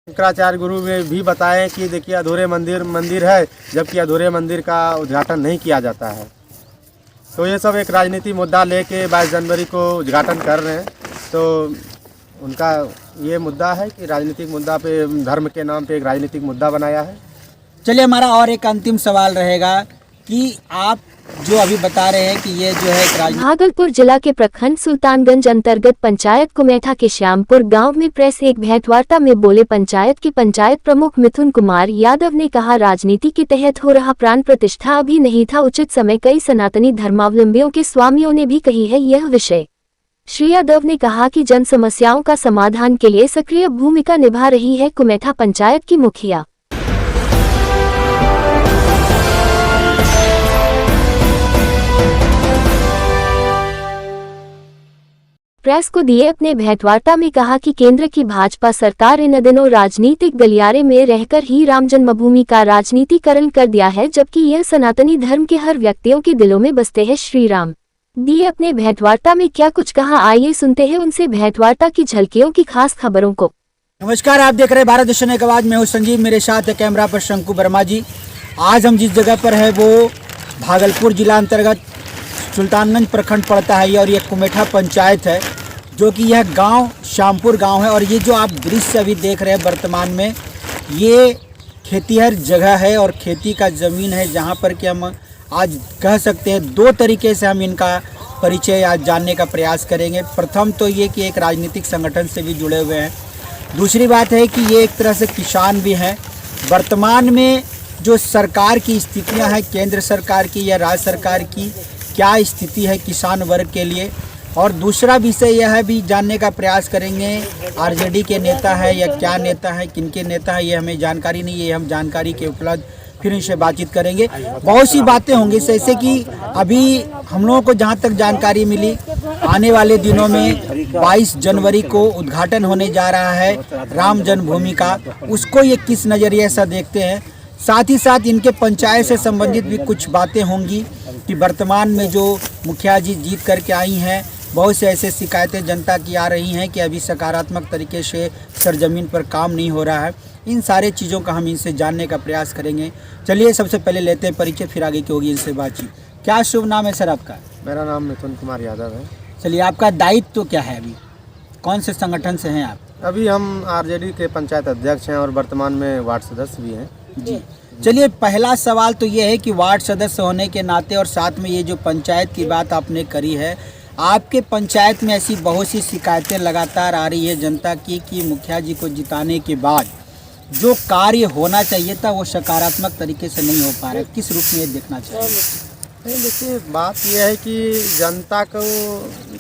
शंकराचार्य गुरु में भी बताएं कि देखिए अधूरे मंदिर है, जबकि अधूरे मंदिर का उद्घाटन नहीं किया जाता है। तो ये सब एक राजनीतिक मुद्दा लेके 22 जनवरी को उद्घाटन कर रहे हैं। तो उनका ये मुद्दा है कि राजनीतिक मुद्दा पे, धर्म के नाम पे एक राजनीतिक मुद्दा बनाया है। चलिए, हमारा और एक अंतिम सवाल रहेगा कि आप जो अभी बता रहे हैं कि ये जो है भागलपुर जिला के प्रखंड सुल्तानगंज अंतर्गत पंचायत कुमेठा के श्यामपुर गांव में प्रेस एक भेंटवार्ता में बोले पंचायत के पंचायत प्रमुख मिथुन कुमार यादव ने कहा, राजनीति के तहत हो रहा प्राण प्रतिष्ठा अभी नहीं था उचित समय। कई सनातनी धर्मावलंबियों के स्वामियों ने भी कही है यह विषय। श्री यादव ने कहा कि जन समस्याओं का समाधान के लिए सक्रिय भूमिका निभा रही है कुमेठा पंचायत की मुखिया। प्रेस को दिए अपने भेंटवार्ता में कहा कि केंद्र की भाजपा सरकार इन दिनों राजनीतिक गलियारे में रहकर ही राम जन्मभूमि का राजनीतिकरण कर दिया है, जबकि यह सनातनी धर्म के हर व्यक्तियों के दिलों में बसते हैं। श्री राम दिए अपने भेंटवार्ता में क्या कुछ कहा, आइए सुनते हैं उनसे भेंटवार्ता की झलकियों की खास खबरों को। नमस्कार, आप देख रहे हैं भारत दर्शन एक आवाज। मैं हूं संजीव, मेरे साथ है कैमरा पर शंकु वर्मा जी। आज हम जिस जगह पर है वो भागलपुर जिला अंतर्गत सुल्तानगंज प्रखंड पड़ता है और ये कुमेठा पंचायत है, जो कि यह गांव श्यामपुर गांव है। और ये जो आप दृश्य अभी देख रहे हैं वर्तमान में, ये खेतीहर जगह है और खेती का ज़मीन है, जहां पर कि हम आज कह सकते हैं दो तरीके से हम इनका परिचय आज जानने का प्रयास करेंगे। प्रथम तो ये कि एक राजनीतिक संगठन से भी जुड़े हुए हैं। दूसरी बात है कि ये एक तरह से किसान भी हैं। वर्तमान में जो सरकार की स्थितियां हैं, केंद्र सरकार की या राज्य सरकार की क्या स्थिति है किसान वर्ग के लिए, और दूसरा विषय यह है भी जानने का प्रयास करेंगे आरजेडी के नेता है या क्या नेता है, किनके नेता है, ये हमें जानकारी नहीं है। हम जानकारी के उपलब्ध फिर इनसे बातचीत करेंगे। बहुत सी बातें होंगी, जैसे कि अभी हम लोगों को जहाँ तक जानकारी मिली, आने वाले दिनों में 22 जनवरी को उद्घाटन होने जा रहा है राम जन्मभूमि का। उसको ये किस नज़रिए से देखते हैं। साथ ही साथ इनके पंचायत से संबंधित भी कुछ बातें होंगी कि वर्तमान में जो मुखिया जी जीत करके आई हैं, बहुत से ऐसे शिकायतें जनता की आ रही हैं कि अभी सकारात्मक तरीके से सरजमीन पर काम नहीं हो रहा है। इन सारे चीज़ों का हम इनसे जानने का प्रयास करेंगे। चलिए, सबसे पहले लेते हैं परिचय, फिर आगे की होगी इनसे बातचीत। क्या शुभ नाम है सर आपका? मेरा नाम मिथुन कुमार यादव है। चलिए, आपका दायित्व तो क्या है? अभी कौन से संगठन से हैं आप? अभी हम आरजेडी के पंचायत अध्यक्ष हैं और वर्तमान में वार्ड सदस्य भी हैं। जी, चलिए, पहला सवाल तो ये है कि वार्ड सदस्य होने के नाते और साथ में ये जो पंचायत की बात आपने करी है, आपके पंचायत में ऐसी बहुत सी शिकायतें लगातार आ रही है जनता की कि मुखिया जी को जिताने के बाद जो कार्य होना चाहिए था वो सकारात्मक तरीके से नहीं हो पा रहा है। किस रूप में ये देखना चाहिए? नहीं, देखिए बात यह है कि जनता को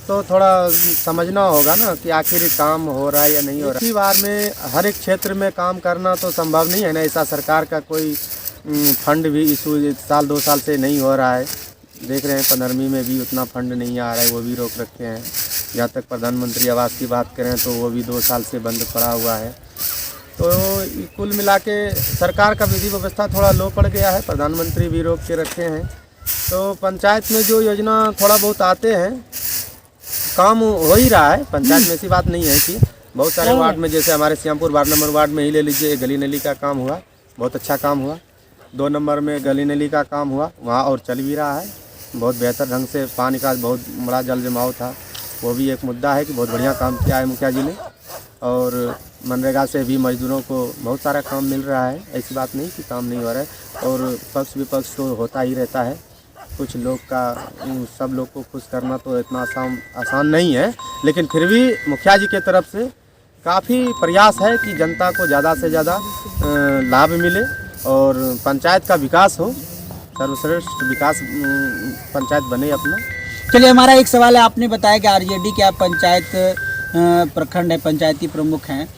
तो थोड़ा समझना होगा ना कि आखिर काम हो रहा है या नहीं हो रहा है। इसी बार में हर एक क्षेत्र में काम करना तो संभव नहीं है ना। ऐसा सरकार का कोई फंड भी इशू साल 2 साल से नहीं हो रहा है। देख रहे हैं 15वीं में भी उतना फंड नहीं आ रहा है, वो भी रोक रखे हैं। जहाँ तक प्रधानमंत्री आवास की बात करें तो वो भी 2 साल से बंद पड़ा हुआ है। तो कुल मिला के सरकार का विधि व्यवस्था थोड़ा लो पड़ गया है, प्रधानमंत्री भी रोक के रखे हैं। तो पंचायत में जो योजना थोड़ा बहुत आते हैं, काम हो ही रहा है पंचायत में। ऐसी बात नहीं है कि बहुत सारे वार्ड में, जैसे हमारे श्यामपुर वार्ड नंबर वार्ड में ही ले लीजिए, गली नली का काम हुआ, बहुत अच्छा काम हुआ। 2 नंबर में गली नली का काम हुआ, वहाँ और चल भी रहा है बहुत बेहतर ढंग से। पानी का बहुत बड़ा जल जमाव था, वो भी एक मुद्दा है कि बहुत बढ़िया काम किया है मुखिया जी ने। और मनरेगा से भी मजदूरों को बहुत सारा काम मिल रहा है, ऐसी बात नहीं कि काम नहीं हो रहा है। और पक्ष विपक्ष तो होता ही रहता है, कुछ लोग का सब लोग को खुश करना तो इतना आसान नहीं है, लेकिन फिर भी मुखिया जी के तरफ से काफ़ी प्रयास है कि जनता को ज़्यादा से ज़्यादा लाभ मिले और पंचायत का विकास हो, सर्वश्रेष्ठ विकास पंचायत बने अपना। चलिए, हमारा एक सवाल है, आपने बताया कि आरजेडी के आप पंचायत प्रखंड है, पंचायती प्रमुख हैं।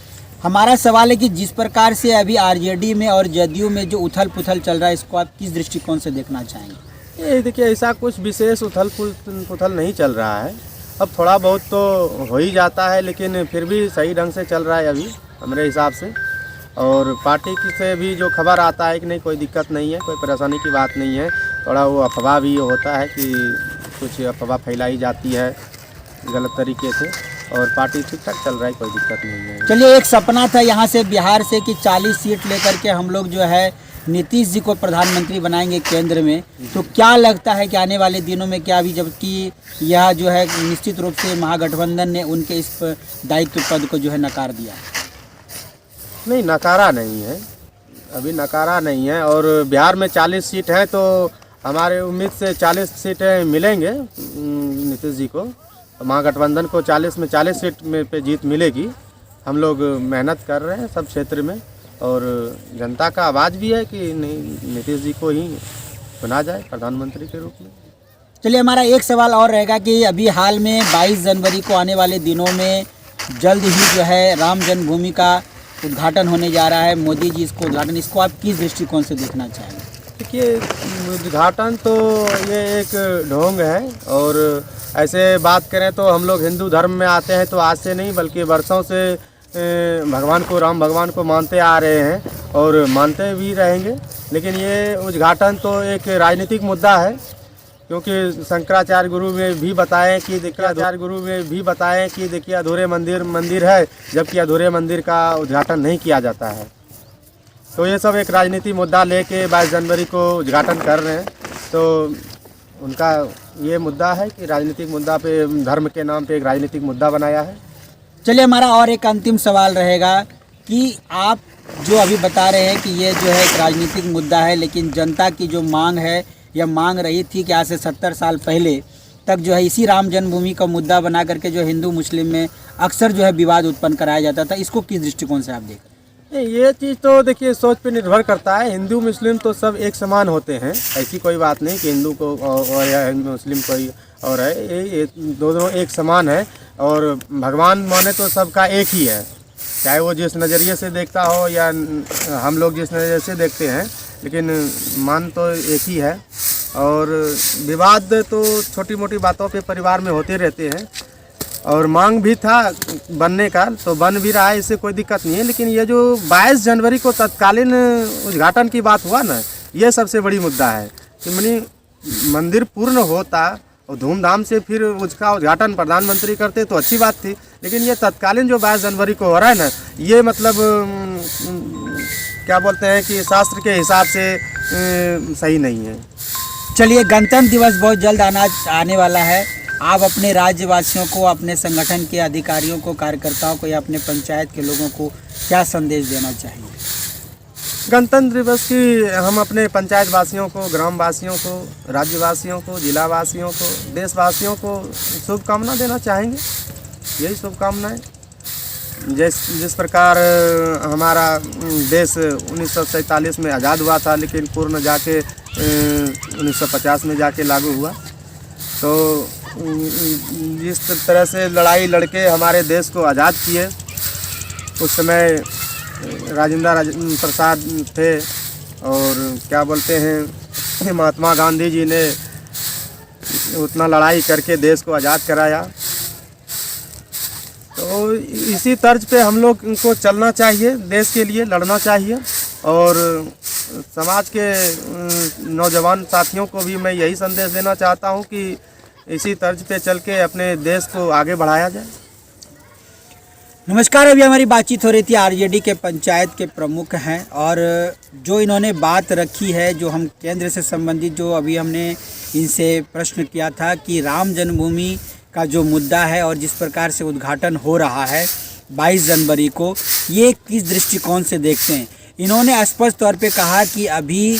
हमारा सवाल है कि जिस प्रकार से अभी आरजेडी में और जदयू में जो उथल पुथल चल रहा है, इसको आप किस दृष्टिकोण से देखना चाहेंगे? ये देखिए, ऐसा कुछ विशेष उथल पुथल नहीं चल रहा है। अब थोड़ा बहुत तो हो ही जाता है, लेकिन फिर भी सही ढंग से चल रहा है अभी हमारे हिसाब से। और पार्टी से भी जो खबर आता है कि नहीं कोई दिक्कत नहीं है, कोई परेशानी की बात नहीं है। थोड़ा वो अफवाह भी होता है कि कुछ अफवाह फैलाई जाती है गलत तरीके से, और पार्टी ठीक ठाक चल रहा है, कोई दिक्कत नहीं है। चलिए, एक सपना था यहाँ से बिहार से कि 40 सीट लेकर के हम लोग जो है नीतीश जी को प्रधानमंत्री बनाएंगे केंद्र में, तो क्या लगता है कि आने वाले दिनों में क्या अभी, जबकि यह जो है निश्चित रूप से महागठबंधन ने उनके इस दायित्व पद को जो है नकार दिया? नहीं, नकारा नहीं है, अभी नकारा नहीं है। और बिहार में 40 सीट है तो हमारे उम्मीद से 40 सीटें मिलेंगे नीतीश जी को। महागठबंधन को 40 में 40 सीट में पे जीत मिलेगी। हम लोग मेहनत कर रहे हैं सब क्षेत्र में, और जनता का आवाज़ भी है कि नहीं, नीतीश जी को ही चुना जाए प्रधानमंत्री के रूप में। चलिए, हमारा एक सवाल और रहेगा कि अभी हाल में 22 जनवरी को आने वाले दिनों में जल्द ही जो है राम जन्मभूमि का उद्घाटन होने जा रहा है। मोदी जी इसको आप किस दृष्टिकोण से देखना चाहेंगे? देखिए, उद्घाटन तो ये एक ढोंग है, और ऐसे बात करें तो हम लोग हिंदू धर्म में आते हैं तो आज से नहीं बल्कि वर्षों से भगवान को, राम भगवान को मानते आ रहे हैं और मानते भी रहेंगे। लेकिन ये उद्घाटन तो एक राजनीतिक मुद्दा है, क्योंकि शंकराचार्य गुरु में भी बताएं कि देखिए अधूरे मंदिर है, जबकि अधूरे मंदिर का उद्घाटन नहीं किया जाता है। तो ये सब एक राजनीतिक मुद्दा लेके 22 जनवरी को उद्घाटन कर रहे हैं। तो उनका ये मुद्दा है कि राजनीतिक मुद्दा पे, धर्म के नाम पे एक राजनीतिक मुद्दा बनाया है। चलिए, हमारा और एक अंतिम सवाल रहेगा कि आप जो अभी बता रहे हैं कि ये जो है एक राजनीतिक मुद्दा है, लेकिन जनता की जो मांग है, यह मांग रही थी कि आज से 70 साल पहले तक जो है इसी राम जन्मभूमि का मुद्दा बना करके जो हिंदू मुस्लिम में अक्सर जो है विवाद उत्पन्न कराया जाता था। इसको किस दृष्टिकोण से आप देख रहे हैं? ये चीज़ तो देखिए सोच पे निर्भर करता है। हिंदू मुस्लिम तो सब एक समान होते हैं, ऐसी कोई बात नहीं कि हिंदू को और या मुस्लिम कोई और है। ये दोनों एक समान है, और भगवान माने तो सबका एक ही है, चाहे वो जिस नज़रिए से देखता हो या हम लोग जिस नज़रिए से देखते हैं, लेकिन मान तो एक ही है। और विवाद तो छोटी मोटी बातों पे परिवार में होते रहते हैं, और मांग भी था बनने का तो बन भी रहा है, इससे कोई दिक्कत नहीं है। लेकिन ये जो 22 जनवरी को तत्कालीन उद्घाटन की बात हुआ ना, ये सबसे बड़ी मुद्दा है कि मनी मंदिर पूर्ण होता और धूमधाम से फिर उसका उद्घाटन प्रधानमंत्री करते तो अच्छी बात थी। लेकिन ये तत्कालीन जो 22 जनवरी को हो रहा है ना, ये मतलब क्या बोलते हैं कि शास्त्र के हिसाब से सही नहीं है। चलिए, गणतंत्र दिवस बहुत जल्द आने वाला है। आप अपने राज्यवासियों को, अपने संगठन के अधिकारियों को, कार्यकर्ताओं को या अपने पंचायत के लोगों को क्या संदेश देना चाहिए? गणतंत्र दिवस की हम अपने पंचायत वासियों को, ग्राम वासियों को, राज्यवासियों को, जिला वासियों को, देशवासियों को शुभकामना देना चाहेंगे। यही शुभकामनाएं। जिस प्रकार हमारा देश 1947 में आज़ाद हुआ था, लेकिन पूर्ण जाके 1950 में जाके लागू हुआ, तो जिस तरह से लड़ाई लड़के हमारे देश को आज़ाद किए, उस समय राजेंद्र प्रसाद थे, और क्या बोलते हैं महात्मा गांधी जी ने उतना लड़ाई करके देश को आज़ाद कराया। तो इसी तर्ज पे हम लोग को चलना चाहिए, देश के लिए लड़ना चाहिए। और समाज के नौजवान साथियों को भी मैं यही संदेश देना चाहता हूँ कि इसी तर्ज पे चल के अपने देश को आगे बढ़ाया जाए। नमस्कार, अभी हमारी बातचीत हो रही थी आरजेडी के पंचायत के प्रमुख हैं, और जो इन्होंने बात रखी है, जो हम केंद्र से संबंधित जो अभी हमने इनसे प्रश्न किया था कि राम जन्मभूमि का जो मुद्दा है और जिस प्रकार से उद्घाटन हो रहा है 22 जनवरी को, ये किस दृष्टिकोण से देखते हैं? इन्होंने स्पष्ट तौर पे कहा कि अभी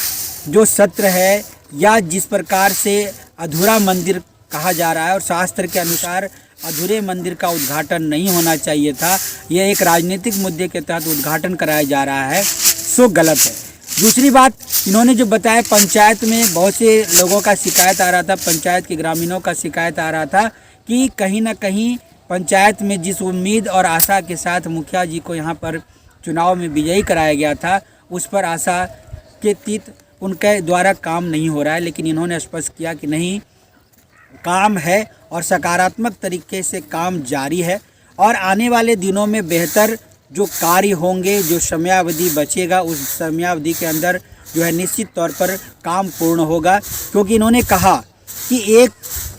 जो सत्र है या जिस प्रकार से अधूरा मंदिर कहा जा रहा है, और शास्त्र के अनुसार अधूरे मंदिर का उद्घाटन नहीं होना चाहिए था, यह एक राजनीतिक मुद्दे के तहत उद्घाटन कराया जा रहा है, सो गलत है। दूसरी बात इन्होंने जो बताया, पंचायत में बहुत से लोगों का शिकायत आ रहा था, पंचायत के ग्रामीणों का शिकायत आ रहा था कि कहीं ना कहीं पंचायत में जिस उम्मीद और आशा के साथ मुखिया जी को यहाँ पर चुनाव में विजयी कराया गया था, उस पर आशा के तीत उनके द्वारा काम नहीं हो रहा है। लेकिन इन्होंने स्पष्ट किया कि नहीं, काम है और सकारात्मक तरीके से काम जारी है, और आने वाले दिनों में बेहतर जो कार्य होंगे, जो समयावधि बचेगा, उस समयावधि के अंदर जो है निश्चित तौर पर काम पूर्ण होगा। क्योंकि इन्होंने कहा कि एक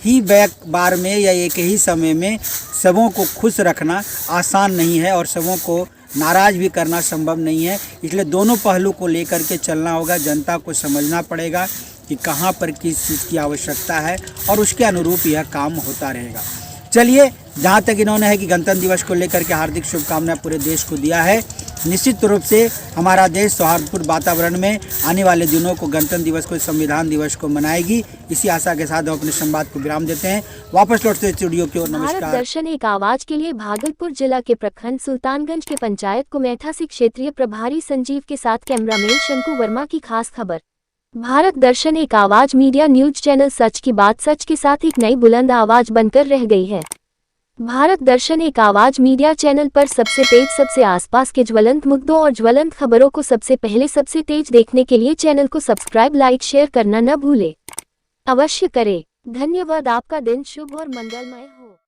ही बार में या एक ही समय में सबों को खुश रखना आसान नहीं है और सबों को नाराज़ भी करना संभव नहीं है। इसलिए दोनों पहलू को लेकर के चलना होगा। जनता को समझना पड़ेगा कि कहाँ पर किस चीज़ की आवश्यकता है और उसके अनुरूप यह काम होता रहेगा। चलिए, जहाँ तक इन्होंने है कि गणतंत्र दिवस को लेकर के हार्दिक शुभकामनाएं पूरे देश को दिया है। निश्चित रूप से हमारा देश सौहार्दपूर्ण वातावरण में आने वाले दिनों को गणतंत्र दिवस को, संविधान दिवस को मनाएगी। इसी आशा के साथ हम अपने संवाद को विराम देते हैं। वापस लौटते स्टूडियो की ओर। भारत नमस्कार। दर्शन एक आवाज के लिए भागलपुर जिला के प्रखंड सुल्तानगंज के पंचायत कुमेठा से क्षेत्रीय प्रभारी संजीव के साथ कैमरामैन शंकु वर्मा की खास खबर। भारत दर्शन एक आवाज मीडिया न्यूज चैनल सच की बात सच के साथ एक नई बुलंद आवाज बनकर रह गई है। भारत दर्शन एक आवाज मीडिया चैनल पर सबसे तेज, सबसे आसपास के ज्वलंत मुद्दों और ज्वलंत खबरों को सबसे पहले, सबसे तेज देखने के लिए चैनल को सब्सक्राइब, लाइक, शेयर करना न भूले। अवश्य करें। धन्यवाद। आपका दिन शुभ और मंगलमय हो।